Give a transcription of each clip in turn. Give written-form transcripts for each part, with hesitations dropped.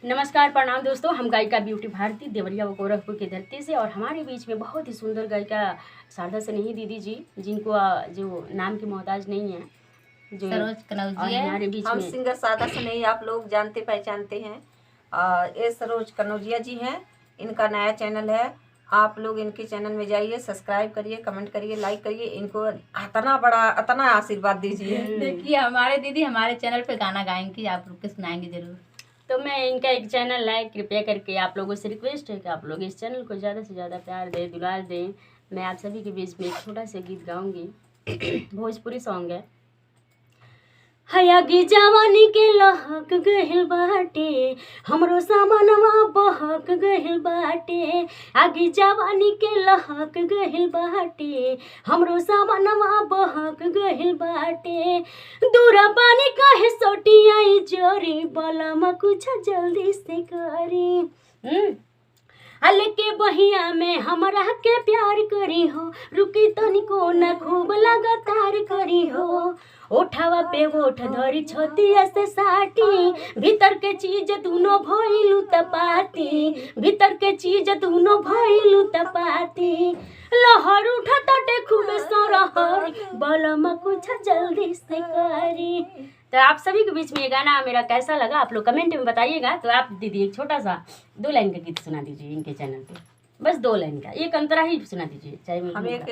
नमस्कार, प्रणाम दोस्तों। हम गायिका ब्यूटी भारती देवरिया व गोरखपुर की धरती से, और हमारे बीच में बहुत ही सुंदर गायिका शारदा सनेही दीदी जी, जिनको जो नाम की मोहताज नहीं है, जो सरोज कनौजिया हमारे बीच हम में सिंगर शारदा सनेही आप लोग जानते पहचानते हैं। ये सरोज कनौजिया जी हैं। इनका नया चैनल है। आप लोग इनके चैनल में जाइए, सब्सक्राइब करिए, कमेंट करिए, लाइक करिए। इनको इतना आशीर्वाद दीजिए। देखिए हमारे दीदी हमारे चैनल पे गाना गाएंगी, आप लोग के सुनाएंगे जरूर। तो मैं इनका एक चैनल है, कृपया करके आप लोगों से रिक्वेस्ट है कि आप लोग इस चैनल को ज़्यादा से ज़्यादा प्यार दें, दुलार दें। मैं आप सभी के बीच में एक छोटा सा गीत गाऊंगी। भोजपुरी सॉन्ग है। हयागी जवानी के लहक गहिल बाटे, हमरो सामनवा बहक गहिल बाटे। आगी जवानी के लहक गहिल बाटे, हमरो सामनवा बहक गहिल बाटे। दूरा पानी काहे सोटी आई जोरी, बलमा कुछ जल्दी से करी। हल के बहिया में हमरा के प्यार करी हो, रुकी तनिको न खूब लगातार करी हो। ओठावा पे ओठ धरी छतिया से साटी, भीतर के चीज दूनो भइलू तपाती, भीतर के चीज दूनो भइलू तपाती। लहर उठताटे खूब सरहर, बलमा कुछ जल्दी से करी। तो आप सभी के बीच में ये गाना मेरा कैसा लगा आप लोग कमेंट में बताइएगा। तो आप दीदी एक छोटा सा 2 लाइन का गीत सुना दीजिए इनके चैनल पे, बस 2 लाइन का, एक अंतरा ही सुना दीजिए। चाहे हम एक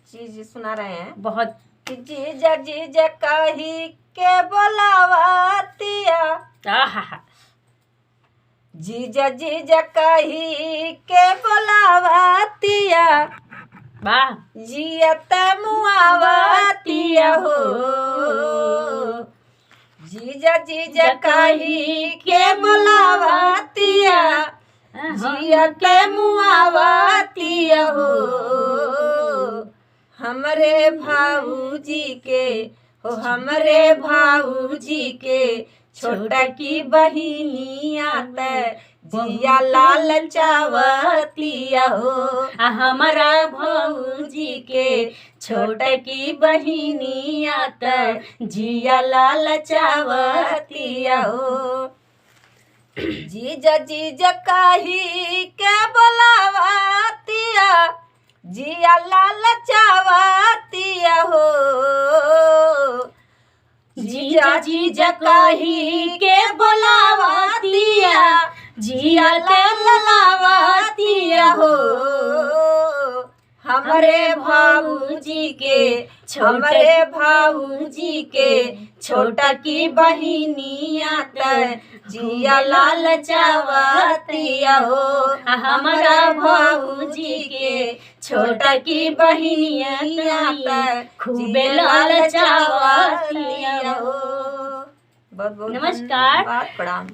चीज सुना रहे हैं। बहुत जीजा जीजा कही के बोलावतिया, जीजा जीजा कही के बोलावतिया, वाह, जियत मुआवतिया हो। जीजा जीजा कही के बोलावतिया, जियत मुआवतिया हो। हमरे भाऊजी के हो, हमरे भाऊजी के छोटा की बहिनिया त जिया लाल चावतिया हो। हमारा भौजी के छोटा की बहिनिया त जिया लाल चावतिया हो। जीजा जीजा कही के बोलावतिया, जिया लाल चावतिया हो। जीजा जीजा कही के बोलावतिया, जिया लावतिया हो। हमरे भाऊजी के, हमरे भाऊजी के छोटा की बहिनिया त जिया लाल चावतिया हो। हमारा भौजी के छोटा की बहिनिया त खूबे लाल चावतिया हो। बहुत बहुत नमस्कार, प्रणाम।